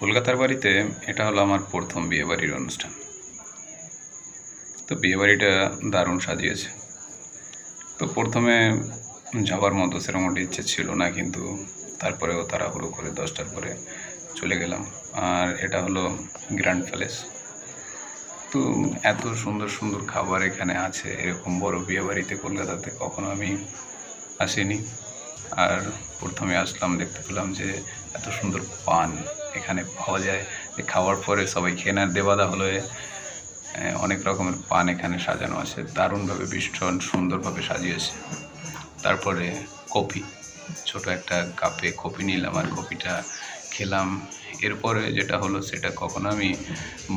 কলকাতার বাড়িতে এটা হলো আমার প্রথম বিয়েবাড়ির অনুষ্ঠান। তো বিয়েবাড়িটা দারুণ সাজিয়েছে। তো প্রথমে যাওয়ার মতো সেরকম একটা ইচ্ছে ছিল না, কিন্তু তারপরেও তাড়াহুড়ো করে 10টার পরে চলে গেলাম। আর এটা হলো গ্র্যান্ড প্যালেস। তো এত সুন্দর সুন্দর খাবার এখানে আছে, এরকম বড় বিয়েবাড়িতে কলকাতাতে কখনো আমি আসিনি। আর প্রথমে আসলাম, দেখতে পেলাম যে এত সুন্দর পান এখানে পাওয়া যায়। খাওয়ার পরে সবাই খেয়ে নেয়, দেওয়া হলো অনেক রকমের পান এখানে সাজানো আছে, দারুণভাবে ভীষণ সুন্দরভাবে সাজিয়েছে। তারপরে কফি, ছোট একটা কাপে কফি নিলাম আর কফিটা খেলাম। এরপরে যেটা হলো সেটা কখনো আমি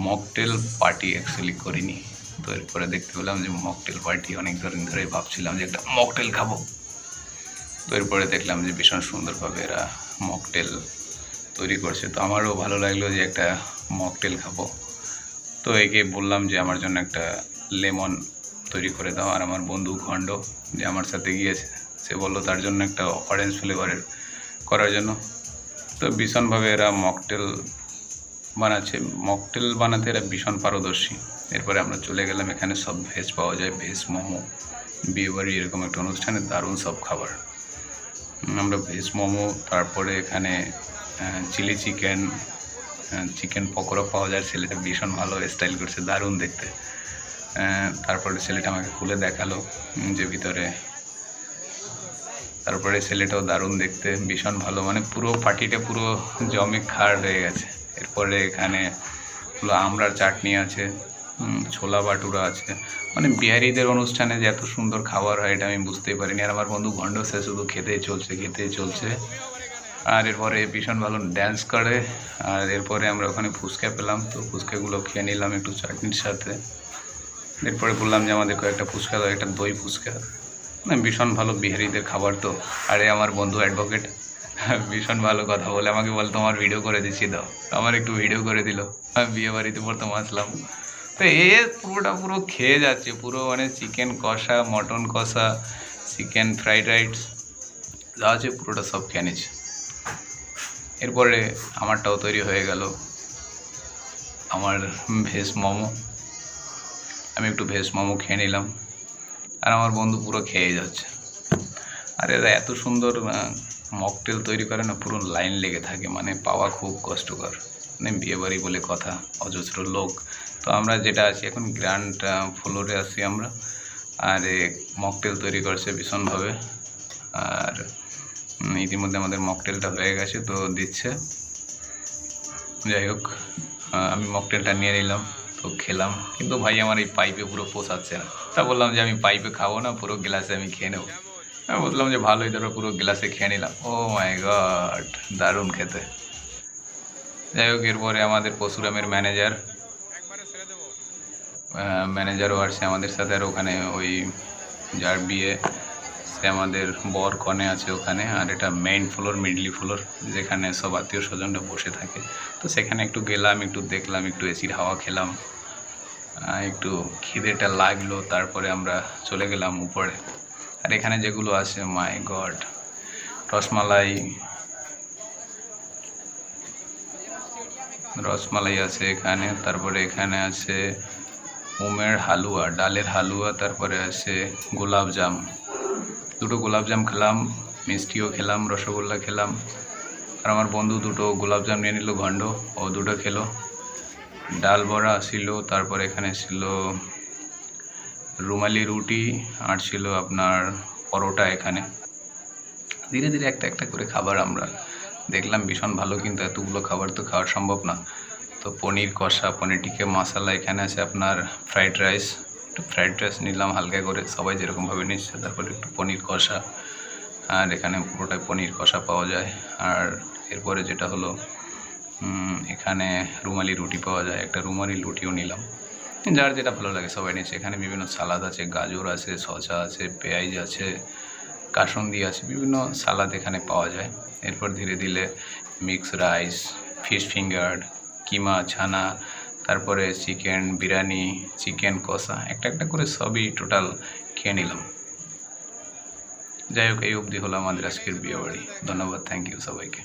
মকটেল পার্টি অ্যাকচুয়ালি করিনি। তো এরপরে দেখতে পেলাম যে মকটেল পার্টি, অনেক দিন ধরে ভাবছিলাম যে একটা মকটেল খাবো। তো এরপরে দেখলাম যে ভীষণ সুন্দরভাবে এরা মকটেল তৈরি করছে। তো আমারও ভালো লাগলো যে একটা মকটেল খাবো। তো একে বললাম যে আমার জন্য একটা লেমন তৈরি করে দাও। আর আমার বন্ধু খণ্ড যে আমার সাথে গিয়েছে, সে বললো তার জন্য একটা অরেঞ্জ ফ্লেভারের করার জন্য। তো ভীষণভাবে এরা মকটেল বানাচ্ছে, মকটেল বানাতে এরা ভীষণ পারদর্শী। এরপরে আমরা চলে গেলাম, এখানে সব ভেজ পাওয়া যায়, ভেজ মোমো। বিয়েবাড়ি এরকম একটা অনুষ্ঠানে দারুণ সব খাবার। আমরা ভেজ মোমো, তারপরে এখানে চিলি চিকেন, চিকেন পকোড়া পাওয়া যায়। ছেলেটা ভীষণ ভালো স্টাইল করছে, দারুণ দেখতে। তারপরে ছেলেটা আমাকে খুলে দেখালো যে ভিতরে, তারপরে ছেলেটাও দারুণ দেখতে, ভীষণ ভালো, মানে পুরো পার্টিটা পুরো জমে খাড় হয়ে গেছে। এরপরে এখানে হলো আমড়ার চাটনি আছে, ছোলা বাটুরা আছে। মানে বিহারিদের অনুষ্ঠানে যে এত সুন্দর খাবার হয় এটা আমি বুঝতেই পারিনি। আর আমার বন্ধু ভণ্ড, সে শুধু খেতেই চলছে। আর এরপরে ভীষণ ভালো ড্যান্স করে। আর এরপরে আমরা ওখানে ফুচকা পেলাম, তো ফুচকাগুলো খেয়ে নিলাম একটু চাটনির সাথে। এরপরে বললাম যে আমাদের কয়েকটা ফুচকা দাও, একটা দই ফুচকা। ভীষণ ভালো বিহারিদের খাবার। তো আরে আমার বন্ধু অ্যাডভোকেট ভীষণ ভালো কথা বলে, আমাকে বল তোমার ভিডিও করে দিচ্ছি, দাও। আমার একটু ভিডিও করে দিল। আমি বিয়ে বাড়িতে প্রথম আসলাম। তো পুরো খেয়ে যাচ্ছে, পুরো মানে চিকেন কষা, মটন কষা, চিকেন ফ্রাইড রাইস যা আছে পুরোটা সব খেয়ে নিচ্ছে। এরপরে আমারটাও তৈরি হয়ে গেল, আমার ভেজ মোমো। আমি একটু ভেজ মোমো খেয়ে নিলাম, আর আমার বন্ধু পুরো খেয়ে যাচ্ছে। আর এরা এত সুন্দর মকটেল তৈরি করে না, পুরো লাইন লেগে থাকে, মানে পাওয়া খুব কষ্টকর। মানে বিয়েবাড়ি বলে কথা, অজস্র লোক। তো আমরা যেটা আছি এখন গ্র্যান্ড ফ্লোরে আছি আমরা। আর মকটেল তৈরি করছে ভীষণভাবে। আর ইতিমধ্যে আমাদের মকটেলটা হয়ে গেছে, তো দিচ্ছে। যাই হোক, আমি মকটেলটা নিয়ে নিলাম, তো খেলাম। কিন্তু ভাই আমার এই পাইপে পুরো পোষাচ্ছে না। তা বললাম যে আমি পাইপে খাবো না, পুরো গ্লাসে আমি খেয়ে নেবো। আমি বললাম যে ভালোই, ধরো পুরো গ্লাসে খেয়ে নিলাম। ও মাই গড, দারুণ খেতে। যাই হোক, এরপরে আমাদের পরশুরামের ম্যানেজারও আসছে আমাদের সাথে। আর ওখানে ওই যার বিয়ে, সে আমাদের বর কনে আছে ওখানে। আর এটা মেইন ফ্লোর, মিডলি ফ্লোর, যেখানে সব আত্মীয় স্বজনরা বসে থাকে। তো সেখানে একটু গেলাম, একটু দেখলাম, একটু এসির হাওয়া খেলাম, একটু খিদেটা লাগলো। তারপরে আমরা চলে গেলাম উপরে। আর এখানে যেগুলো আছে, মাই গড, রসমালাই আছে এখানে। তারপরে এখানে আছে মোমের হালুয়া, ডালের হালুয়া। তারপরে আছে গোলাপজাম, দুটো গোলাপজাম খেলাম, মিষ্টিও খেলাম, রসগোল্লা খেলাম। আর আমার বন্ধু দুটো গোলাপজাম নিয়ে নিল, ঘণ্ড, ও দুটো খেলো। ডাল বড়া ছিল, তারপরে এখানে ছিল রুমালি রুটি, আর ছিল আপনার পরোটা। এখানে ধীরে ধীরে একটা একটা করে খাবার আমরা দেখলাম, ভীষণ ভালো। কিন্তু এতগুলো খাবার তো খাওয়া সম্ভব না। তো পনির কষা, পনির টিক্কা মশলা, এখানে আছে আপনার ফ্রাইড রাইস, একটু ফ্রাইড রাইস নিলাম হালকা করে, সবাই যেরকমভাবে নিচ্ছে। তারপরে একটু পনির কষা, আর এখানে পুরোটাই পনির কষা পাওয়া যায়। আর এরপরে যেটা হলো, এখানে রুমালি রুটি পাওয়া যায়, একটা রুমালি রুটিও নিলাম। যার যেটা ভালো লাগে সবাই নিচ্ছে। এখানে বিভিন্ন সালাদ আছে, গাজর আছে, শসা আছে, পেঁয়াজ আছে, কাসুন্দি আছে, বিভিন্ন সালাদ এখানে পাওয়া যায়। এরপর ধীরে ধীরে মিক্স রাইস, ফিশ ফিঙ্গার, কিমা ছানা, তারপরে চিকেন বিরিয়ানি, চিকেন কষা, একটা একটা করে সবই টোটাল খেয়ে নিলাম। যাই হোক, এই অবধি হলো আমাদের আজকের বিয়েবাড়ি। ধন্যবাদ, থ্যাংক ইউ সবাইকে।